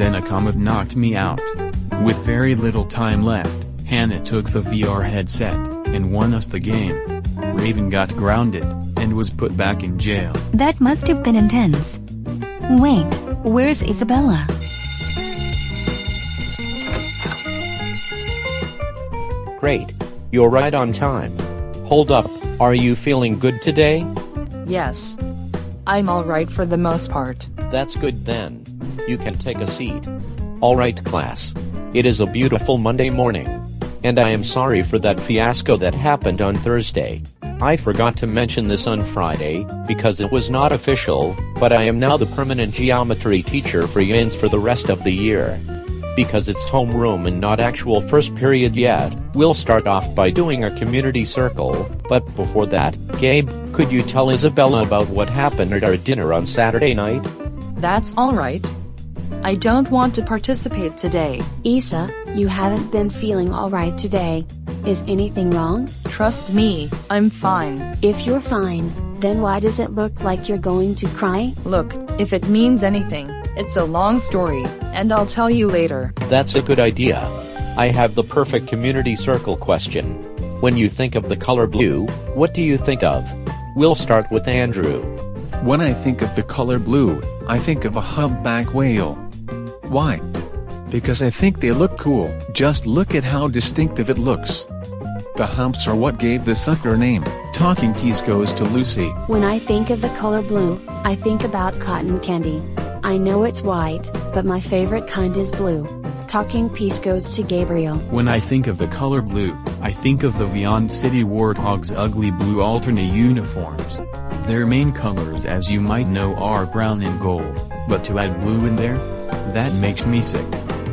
then a comet knocked me out. With very little time left, Hannah took the VR headset, and won us the game. Raven got grounded, and was put back in jail. That must have been intense. Wait, where's Isabella? Great. You're right on time. Hold up, are you feeling good today? Yes. I'm alright for the most part. That's good then. You can take a seat. Alright class. It is a beautiful Monday morning. And I am sorry for that fiasco that happened on Thursday. I forgot to mention this on Friday, because it was not official, but I am now the permanent geometry teacher for Yins for the rest of the year. Because it's homeroom and not actual first period yet, we'll start off by doing a community circle, but before that, Gabe, could you tell Isabella about what happened at our dinner on Saturday night? That's alright. I don't want to participate today. Isa, you haven't been feeling alright today. Is anything wrong? Trust me, I'm fine. If you're fine, then why does it look like you're going to cry? Look, if it means anything, it's a long story, and I'll tell you later. That's a good idea. I have the perfect community circle question. When you think of the color blue, what do you think of? We'll start with Andrew. When I think of the color blue, I think of a humpback whale. Why? Because I think they look cool. Just look at how distinctive it looks. The humps are what gave the sucker name. Talking piece goes to Lucy. When I think of the color blue, I think about cotton candy. I know it's white, but my favorite kind is blue. Talking piece goes to Gabriel. When I think of the color blue, I think of the Vyond City Warthogs' ugly blue alternate uniforms. Their main colors, as you might know, are brown and gold, but to add blue in there? That makes me sick.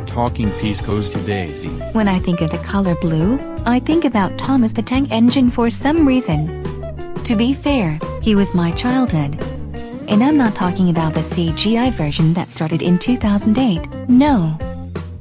Talking piece goes to Daisy. When I think of the color blue, I think about Thomas the Tank Engine for some reason. To be fair, he was my childhood. And I'm not talking about the CGI version that started in 2008, no.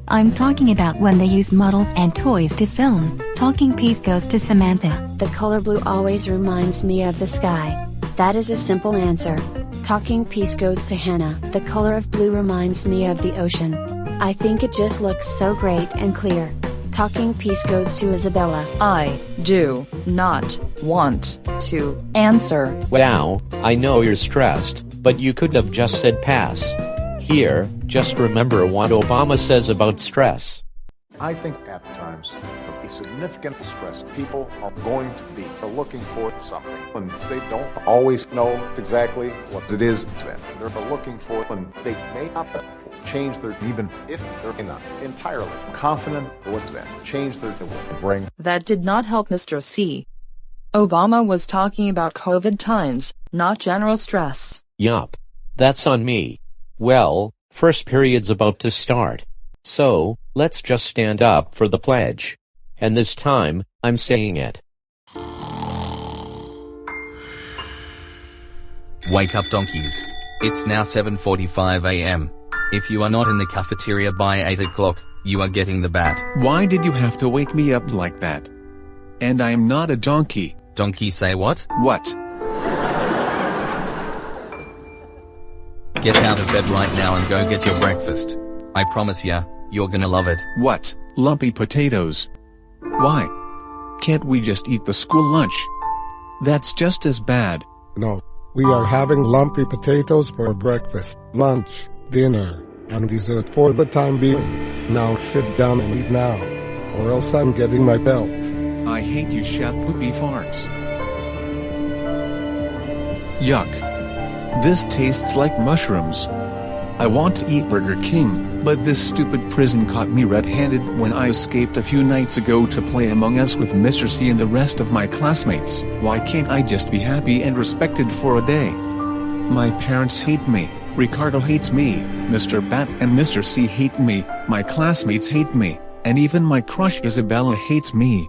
I'm talking about when they use models and toys to film. Talking piece goes to Samantha. The color blue always reminds me of the sky. That is a simple answer. Talking piece goes to Hannah. The color of blue reminds me of the ocean. I think it just looks so great and clear. Talking piece goes to Isabella. I do not want to answer. Wow, I know you're stressed, but you could have just said pass. Here, just remember what Obama says about stress. I think at times, a significant stress, people are going to be looking for something, and they don't always know exactly what it is that they're looking for, and they may not change their, even if they're not entirely confident what that change their will bring. That did not help Mr. C. Obama was talking about COVID times, not general stress. Yup. That's on me. Well, first period's about to start. So, let's just stand up for the pledge. And this time, I'm saying it. Wake up, donkeys. It's now 7:45 a.m. If you are not in the cafeteria by 8 o'clock, you are getting the bat. Why did you have to wake me up like that? And I'm not a donkey. Donkey say what? What? Get out of bed right now and go get your breakfast. I promise ya, you're gonna love it. What? Lumpy potatoes? Why? Can't we just eat the school lunch? That's just as bad. No. We are having lumpy potatoes for breakfast, lunch, dinner, and dessert for the time being. Now sit down and eat now, or else I'm getting my belt. I hate you, shat poopy farts. Yuck. This tastes like mushrooms. I want to eat Burger King, but this stupid prison caught me red-handed when I escaped a few nights ago to play Among Us with Mr. C and the rest of my classmates. Why can't I just be happy and respected for a day? My parents hate me, Ricardo hates me, Mr. Bat and Mr. C hate me, my classmates hate me, and even my crush Isabella hates me.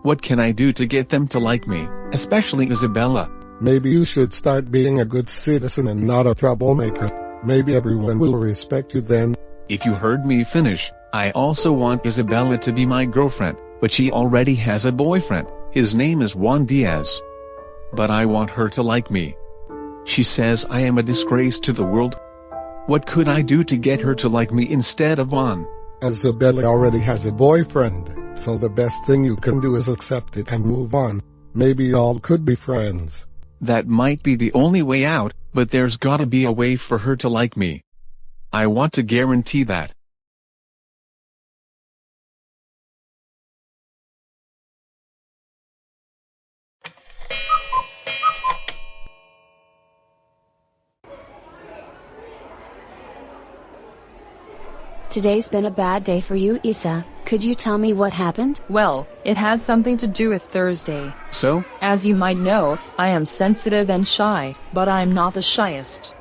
What can I do to get them to like me, especially Isabella? Maybe you should start being a good citizen and not a troublemaker. Maybe everyone will respect you then. If you heard me finish, I also want Isabella to be my girlfriend, but she already has a boyfriend. His name is Juan Diaz. But I want her to like me. She says I am a disgrace to the world. What could I do to get her to like me instead of Juan? Isabella already has a boyfriend, so the best thing you can do is accept it and move on. Maybe y'all could be friends. That might be the only way out, but there's gotta be a way for her to like me. I want to guarantee that. Today's been a bad day for you, Isa. Could you tell me what happened? Well, it had something to do with Thursday. So? As you might know, I am sensitive and shy, but I'm not the shyest.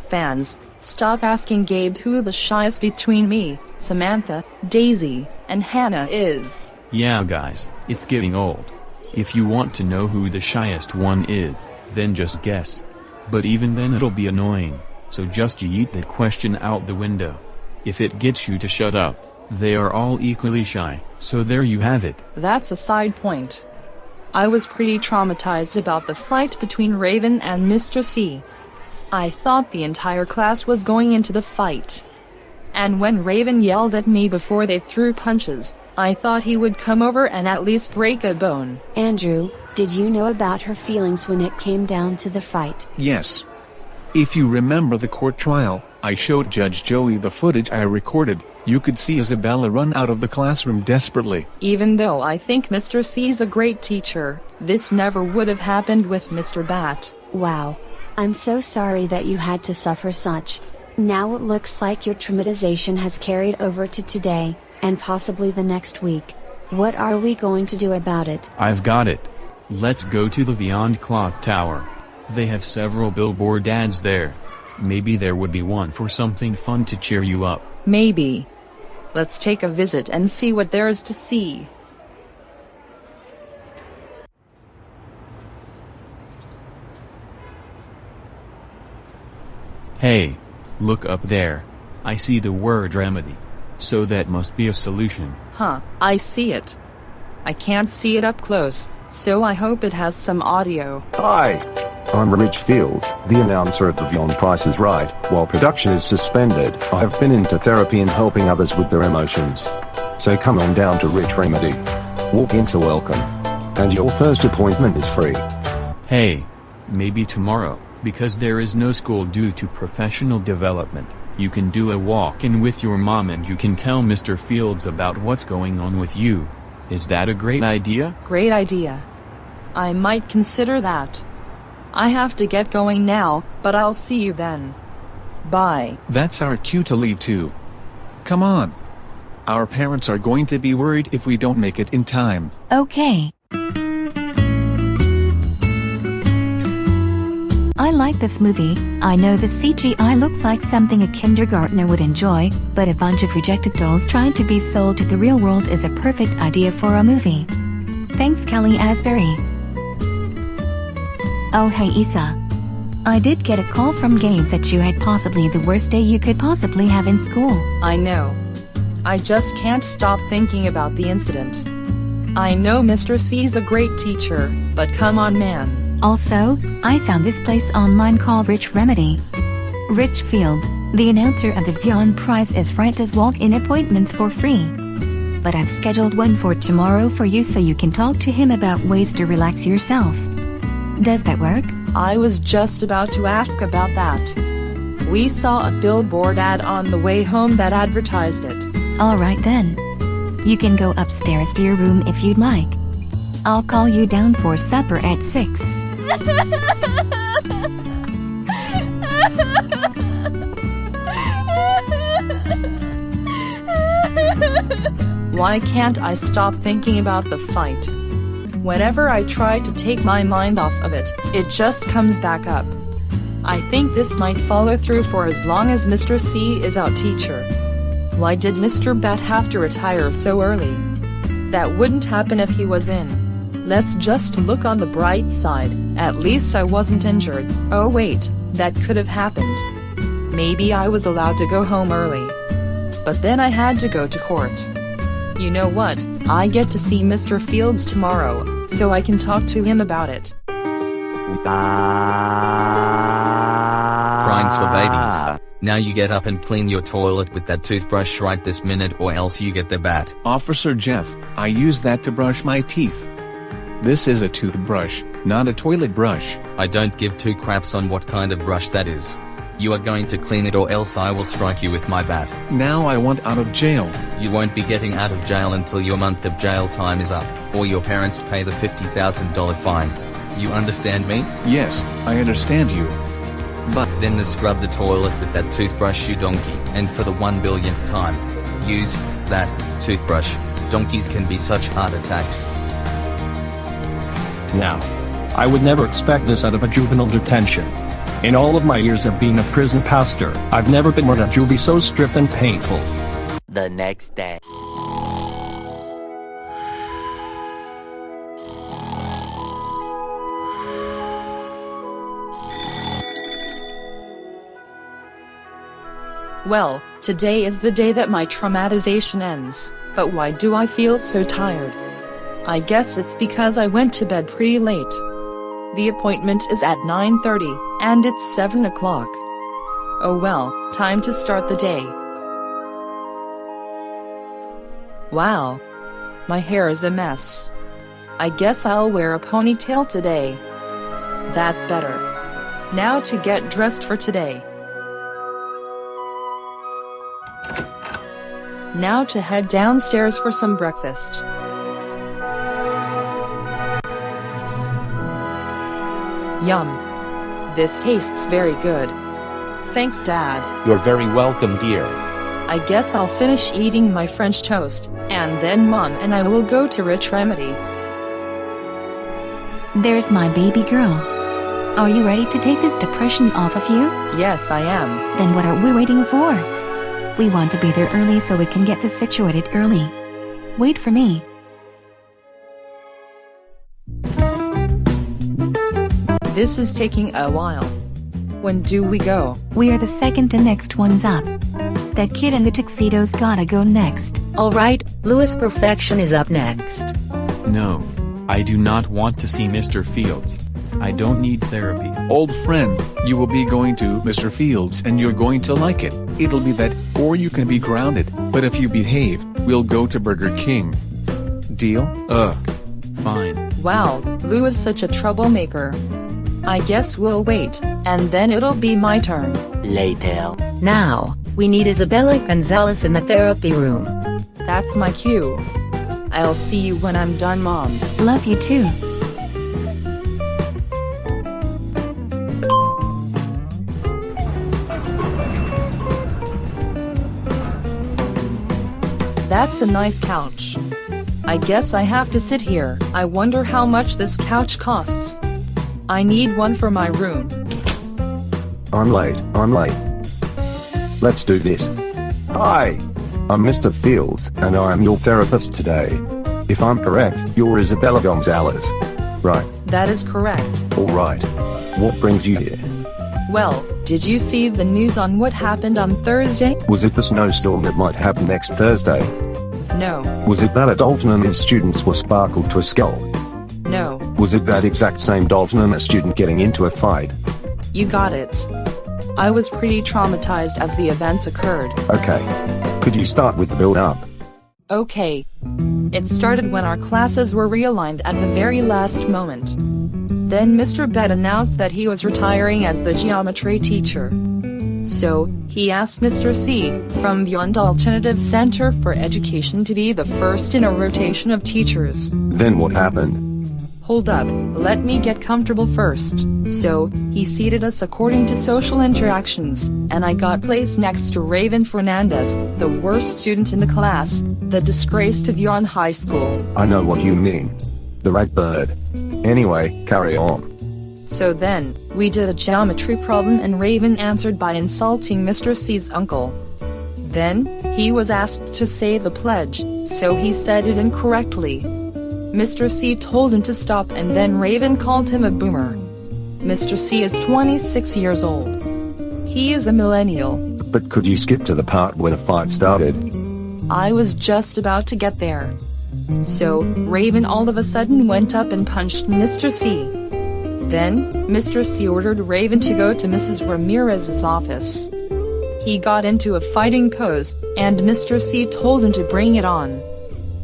Fans, stop asking Gabe who the shyest between me, Samantha, Daisy, and Hannah is. Yeah guys, it's getting old. If you want to know who the shyest one is, then just guess. But even then it'll be annoying, so just yeet that question out the window. If it gets you to shut up, they are all equally shy, so there you have it. That's a side point. I was pretty traumatized about the fight between Raven and Mr. C. I thought the entire class was going into the fight. And when Raven yelled at me before they threw punches, I thought he would come over and at least break a bone. Andrew, did you know about her feelings when it came down to the fight? Yes. If you remember the court trial, I showed Judge Joey the footage I recorded. You could see Isabella run out of the classroom desperately. Even though I think Mr. C's a great teacher, this never would have happened with Mr. Bat. Wow. I'm so sorry that you had to suffer such. Now it looks like your traumatization has carried over to today, and possibly the next week. What are we going to do about it? I've got it. Let's go to the Vyond clock tower. They have several billboard ads there. Maybe there would be one for something fun to cheer you up. Maybe. Let's take a visit and see what there is to see. Hey, look up there. I see the word remedy. So that must be a solution. Huh, I see it. I can't see it up close, so I hope it has some audio. Hi. I'm Rich Fields, the announcer at the Vyond Price is Right. While production is suspended, I have been into therapy and helping others with their emotions. So come on down to Rich Remedy. Walk-ins are welcome. And your first appointment is free. Hey, maybe tomorrow, because there is no school due to professional development. You can do a walk-in with your mom and you can tell Mr. Fields about what's going on with you. Is that a great idea? Great idea. I might consider that. I have to get going now, but I'll see you then. Bye. That's our cue to leave too. Come on. Our parents are going to be worried if we don't make it in time. Okay. I like this movie. I know the CGI looks like something a kindergartner would enjoy, but a bunch of rejected dolls trying to be sold to the real world is a perfect idea for a movie. Thanks, Kelly Asbury. Oh hey Isa. I did get a call from Gabe that you had possibly the worst day you could possibly have in school. I know. I just can't stop thinking about the incident. I know Mr. C's a great teacher, but come on man. Also, I found this place online called Rich Remedy. Rich Fields, the announcer of the Vyond Price is Right, does walk-in appointments for free. But I've scheduled one for tomorrow for you so you can talk to him about ways to relax yourself. Does that work? I was just about to ask about that. We saw a billboard ad on the way home that advertised it. Alright then. You can go upstairs to your room if you'd like. I'll call you down for supper at 6. Why can't I stop thinking about the fight? Whenever I try to take my mind off of it, it just comes back up. I think this might follow through for as long as Mr. C is out teacher. Why did Mr. Bat have to retire so early? That wouldn't happen if he was in. Let's just look on the bright side, at least I wasn't injured. Oh wait, that could have happened. Maybe I was allowed to go home early. But then I had to go to court. You know what, I get to see Mr. Fields tomorrow, so I can talk to him about it. Crimes for babies. Now you get up and clean your toilet with that toothbrush right this minute, or else you get the bat. Officer Jeff, I use that to brush my teeth. This is a toothbrush, not a toilet brush. I don't give two craps on what kind of brush that is. You are going to clean it, or else I will strike you with my bat. Now I want out of jail. You won't be getting out of jail until your month of jail time is up, or your parents pay the $50,000 fine. You understand me? Yes, I understand you. But then scrub the toilet with that toothbrush, you donkey, and for the 1 billionth time, use that toothbrush. Donkeys can be such heart attacks. Now, I would never expect this out of a juvenile detention. In all of my years of being a prison pastor, I've never been in a juvie so stripped and painful. The next day. Well, today is the day that my traumatization ends, but why do I feel so tired? I guess it's because I went to bed pretty late. The appointment is at 9:30, and it's 7 o'clock. Oh well, time to start the day. Wow. My hair is a mess. I guess I'll wear a ponytail today. That's better. Now to get dressed for today. Now to head downstairs for some breakfast. Yum. This tastes very good. Thanks, Dad. You're very welcome, dear. I guess I'll finish eating my French toast, and then Mom and I will go to Rich Remedy. There's my baby girl. Are you ready to take this depression off of you? Yes, I am. Then what are we waiting for? We want to be there early so we can get this situated early. Wait for me. This is taking a while. When do we go? We are the second to next ones up. That kid in the tuxedo's gotta go next. Alright, Louis Perfection is up next. No. I do not want to see Mr. Fields. I don't need therapy. Old friend, you will be going to Mr. Fields and you're going to like it. It'll be that, or you can be grounded, but if you behave, we'll go to Burger King. Deal? Ugh. Fine. Wow, Lou is such a troublemaker. I guess we'll wait, and then it'll be my turn. Later. Now, we need Isabella Gonzalez in the therapy room. That's my cue. I'll see you when I'm done, Mom. Love you too. That's a nice couch. I guess I have to sit here. I wonder how much this couch costs. I need one for my room. I'm late. Let's do this. Hi! I'm Mr. Fields, and I am your therapist today. If I'm correct, you're Isabella Gonzalez. Right. That is correct. Alright. What brings you here? Well, did you see the news on what happened on Thursday? Was it the snowstorm that might happen next Thursday? No. Was it that a dolphin and his students were sparkled to a skull? No. Was it that exact same dolphin and a student getting into a fight? You got it. I was pretty traumatized as the events occurred. Okay. Could you start with the build-up? Okay. It started when our classes were realigned at the very last moment. Then Mr. Bet announced that he was retiring as the geometry teacher. So, he asked Mr. C, from Vyond Alternative Center for Education, to be the first in a rotation of teachers. Then what happened? Hold up, let me get comfortable first. So, he seated us according to social interactions, and I got placed next to Raven Fernandez, the worst student in the class, the disgrace to Vyond High School. I know what you mean. The red bird. Anyway, carry on. So then, we did a geometry problem and Raven answered by insulting Mr. C's uncle. Then, he was asked to say the pledge, so he said it incorrectly. Mr. C told him to stop and then Raven called him a boomer. Mr. C is 26 years old. He is a millennial. But could you skip to the part where the fight started? I was just about to get there. So, Raven all of a sudden went up and punched Mr. C. Then, Mr. C ordered Raven to go to Mrs. Ramirez's office. He got into a fighting pose, and Mr. C told him to bring it on.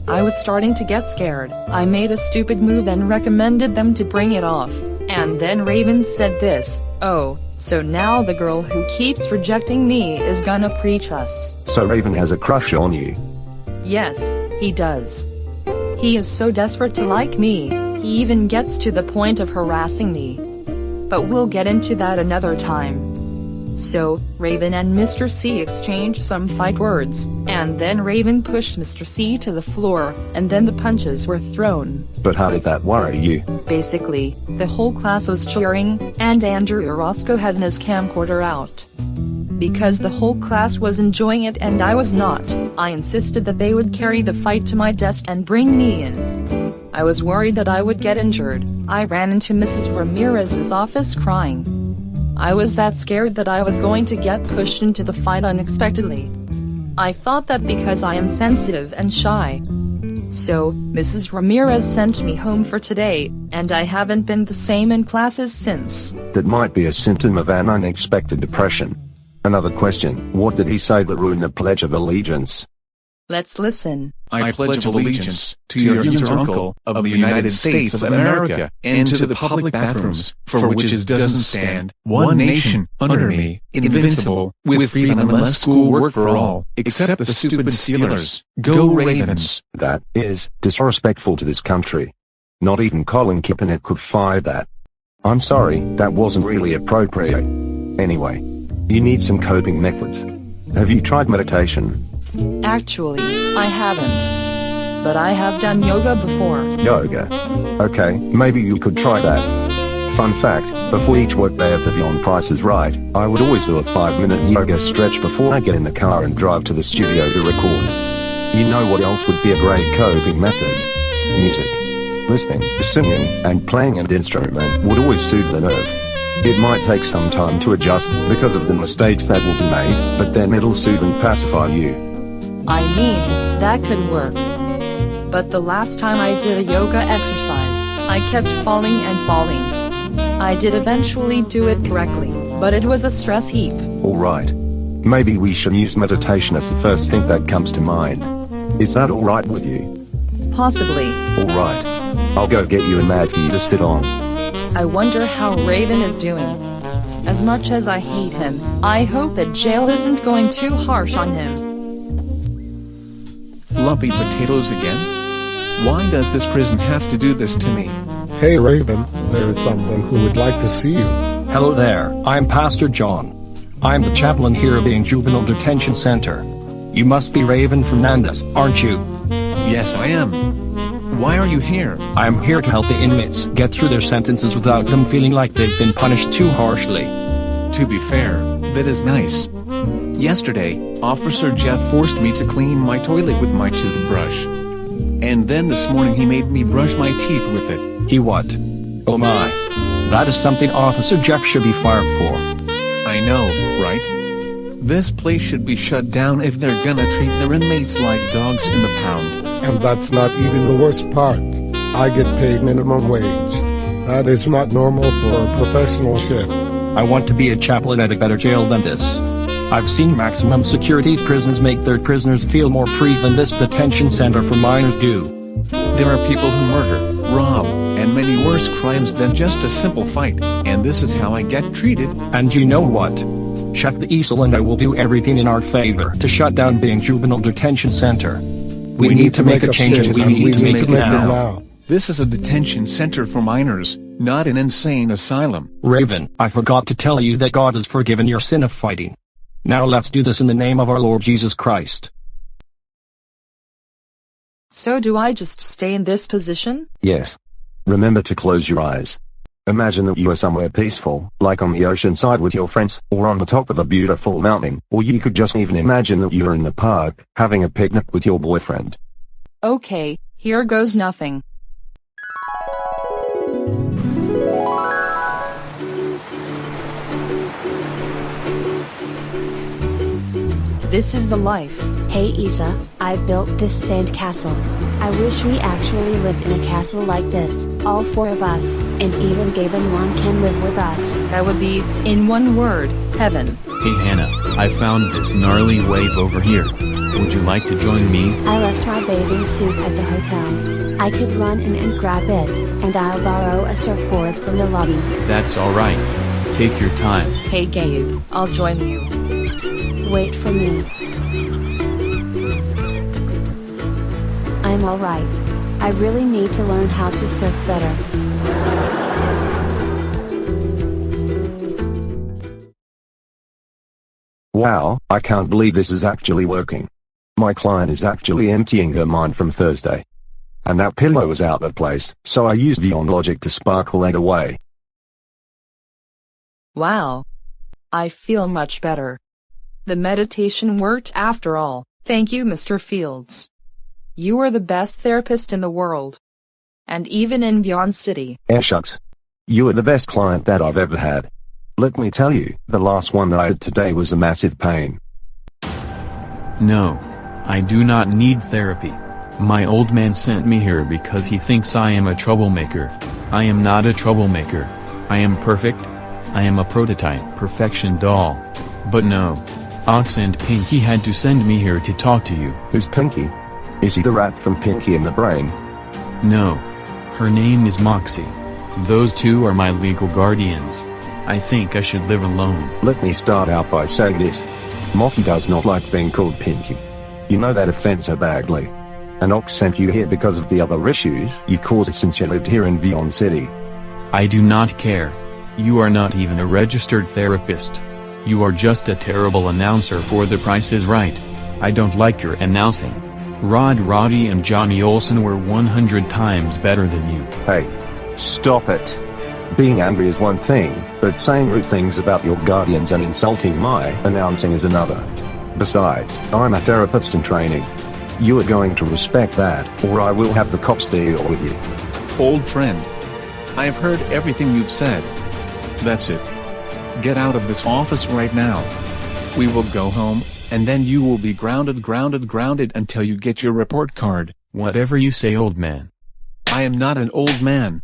I was starting to get scared. I made a stupid move and recommended them to bring it off. And then Raven said this, "Oh, so now the girl who keeps rejecting me is gonna preach us." So Raven has a crush on you. Yes, he does. He is so desperate to like me, he even gets to the point of harassing me. But we'll get into that another time. So, Raven and Mr. C exchanged some fight words, and then Raven pushed Mr. C to the floor, and then the punches were thrown. But how did that worry you? Basically, the whole class was cheering, and Andrew Orozco had his camcorder out. Because the whole class was enjoying it and I was not, I insisted that they would carry the fight to my desk and bring me in. I was worried that I would get injured. I ran into Mrs. Ramirez's office crying. I was that scared that I was going to get pushed into the fight unexpectedly. I thought that because I am sensitive and shy. So, Mrs. Ramirez sent me home for today, and I haven't been the same in classes since. That might be a symptom of an unexpected depression. Another question, what did he say that ruined the Pledge of Allegiance? Let's listen. I pledge allegiance to your uncle of the United States of America, and to the public bathrooms, for which it doesn't stand, one nation, under me, invincible, with freedom and less school work for all, except the stupid stealers. Go Ravens! That is disrespectful to this country. Not even Colin Kaepernick could fire that. I'm sorry, that wasn't really appropriate. Anyway, you need some coping methods. Have you tried meditation? Actually, I haven't. But I have done yoga before. Yoga? Okay, maybe you could try that. Fun fact, before each workday of the Vyond Price is Right, I would always do a 5-minute yoga stretch before I get in the car and drive to the studio to record. You know what else would be a great coping method? Music. Listening, singing, and playing an instrument would always soothe the nerve. It might take some time to adjust because of the mistakes that will be made, but then it'll soothe and pacify you. I mean, that could work. But the last time I did a yoga exercise, I kept falling and falling. I did eventually do it correctly, but it was a stress heap. Alright. Maybe we should use meditation as the first thing that comes to mind. Is that alright with you? Possibly. Alright. I'll go get you a mat for you to sit on. I wonder how Raven is doing. As much as I hate him, I hope that jail isn't going too harsh on him. Lumpy potatoes again? Why does this prison have to do this to me? Hey Raven, there is someone who would like to see you. Hello there, I'm Pastor John. I'm the chaplain here at the Juvenile Detention Center. You must be Raven Fernandez, aren't you? Yes, I am. Why are you here? I'm here to help the inmates get through their sentences without them feeling like they've been punished too harshly. To be fair, that is nice. Yesterday, Officer Jeff forced me to clean my toilet with my toothbrush. And then this morning he made me brush my teeth with it. He what? Oh my. That is something Officer Jeff should be fired for. I know, right? This place should be shut down if they're gonna treat their inmates like dogs in the pound. And that's not even the worst part. I get paid minimum wage. That is not normal for a professional shift. I want to be a chaplain at a better jail than this. I've seen maximum security prisons make their prisoners feel more free than this detention center for minors do. There are people who murder, rob, and many worse crimes than just a simple fight, and this is how I get treated. And you know what? Check the easel and I will do everything in our favor to shut down being Juvenile Detention Center. We need to make a change and we need to make it now. This is a detention center for minors, not an insane asylum. Raven, I forgot to tell you that God has forgiven your sin of fighting. Now let's do this in the name of our Lord Jesus Christ. So do I just stay in this position? Yes. Remember to close your eyes. Imagine that you are somewhere peaceful, like on the ocean side with your friends, or on the top of a beautiful mountain, or you could just even imagine that you're in the park, having a picnic with your boyfriend. Okay, here goes nothing. This is the life. Hey Isa, I built this sand castle. I wish we actually lived in a castle like this, all four of us, and even Gaben Juan can live with us. That would be, in one word, heaven. Hey Hannah, I found this gnarly wave over here. Would you like to join me? I left my bathing suit at the hotel. I could run in and grab it, and I'll borrow a surfboard from the lobby. That's alright. Take your time. Hey Gabe, I'll join you. Wait for me. I'm alright. I really need to learn how to surf better. Wow, I can't believe this is actually working. My client is actually emptying her mind from Thursday. And that pillow was out of place, so I used vyond logic to sparkle that away. Wow. I feel much better. The meditation worked after all. Thank you, Mr. Fields. You are the best therapist in the world. And even in Vyond City. Shucks. You are the best client that I've ever had. Let me tell you, the last one I had today was a massive pain. No. I do not need therapy. My old man sent me here because he thinks I am a troublemaker. I am not a troublemaker. I am perfect. I am a prototype perfection doll. But no. Ox and Pinky had to send me here to talk to you. Who's Pinky? Is he the rat from Pinky and the Brain? No. Her name is Moxy. Those two are my legal guardians. I think I should live alone. Let me start out by saying this. Moxy does not like being called Pinky. You know that offends her badly. And Ox sent you here because of the other issues you've caused since you lived here in Vyond City. I do not care. You are not even a registered therapist. You are just a terrible announcer for The Price is Right. I don't like your announcing. Roddy and Johnny Olsen were 100 times better than you. Hey. Stop it. Being angry is one thing, but saying rude things about your guardians and insulting my announcing is another. Besides, I'm a therapist in training. You are going to respect that, or I will have the cops deal with you. Old friend. I've heard everything you've said. That's it. Get out of this office right now. We will go home, and then you will be grounded until you get your report card. Whatever you say, old man. I am not an old man.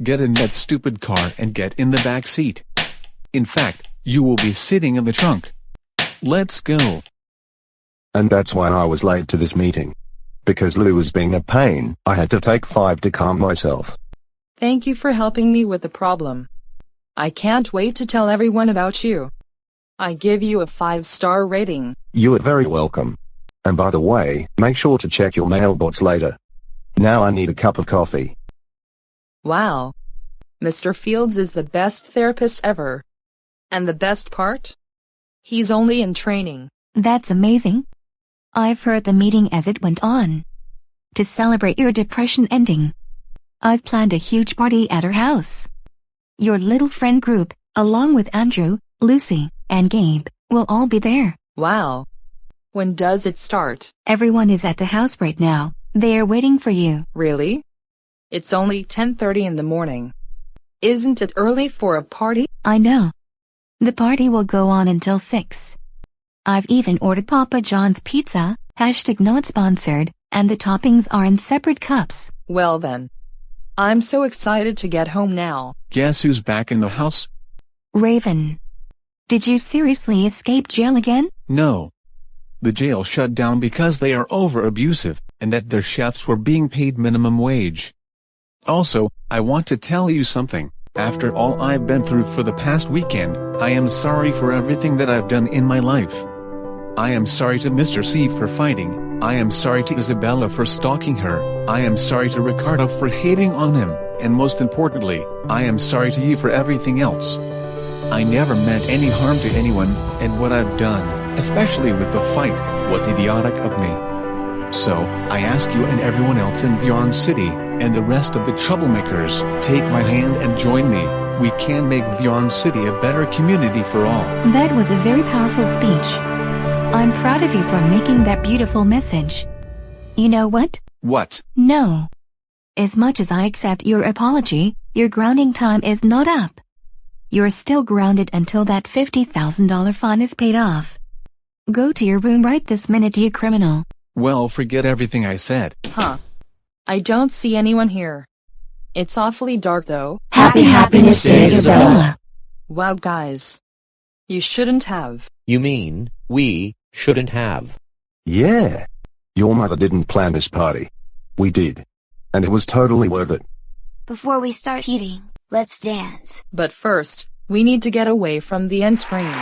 Get in that stupid car and get in the back seat. In fact, you will be sitting in the trunk. Let's go. And that's why I was late to this meeting. Because Lou was being a pain, I had to take 5 to calm myself. Thank you for helping me with the problem. I can't wait to tell everyone about you. I give you a 5-star rating. You are very welcome. And by the way, make sure to check your mailbox later. Now I need a cup of coffee. Wow. Mr. Fields is the best therapist ever. And the best part? He's only in training. That's amazing. I've heard the meeting as it went on. To celebrate your depression ending, I've planned a huge party at our house. Your little friend group, along with Andrew, Lucy, and Gabe, will all be there. Wow. When does it start? Everyone is at the house right now. They are waiting for you. Really? It's only 10:30 in the morning. Isn't it early for a party? I know. The party will go on until 6. I've even ordered Papa John's pizza, #not sponsored, and the toppings are in separate cups. Well then. I'm so excited to get home now. Guess who's back in the house? Raven. Did you seriously escape jail again? No. The jail shut down because they are over-abusive, and that their chefs were being paid minimum wage. Also, I want to tell you something. After all I've been through for the past weekend, I am sorry for everything that I've done in my life. I am sorry to Mr. C for fighting. I am sorry to Isabella for stalking her. I am sorry to Ricardo for hating on him. And most importantly, I am sorry to you for everything else. I never meant any harm to anyone, and what I've done, especially with the fight, was idiotic of me. So, I ask you and everyone else in Vyond City, and the rest of the troublemakers, take my hand and join me. We can make Vyond City a better community for all. That was a very powerful speech. I'm proud of you for making that beautiful message. You know what? What? No. As much as I accept your apology, your grounding time is not up. You're still grounded until that $50,000 fine is paid off. Go to your room right this minute, you criminal. Well, forget everything I said. Huh. I don't see anyone here. It's awfully dark though. Happy happiness day, Isabella. Wow guys. You shouldn't have. You mean, we shouldn't have. Yeah. Your mother didn't plan this party. We did. And it was totally worth it. Before we start eating, let's dance. But first, we need to get away from the end screen.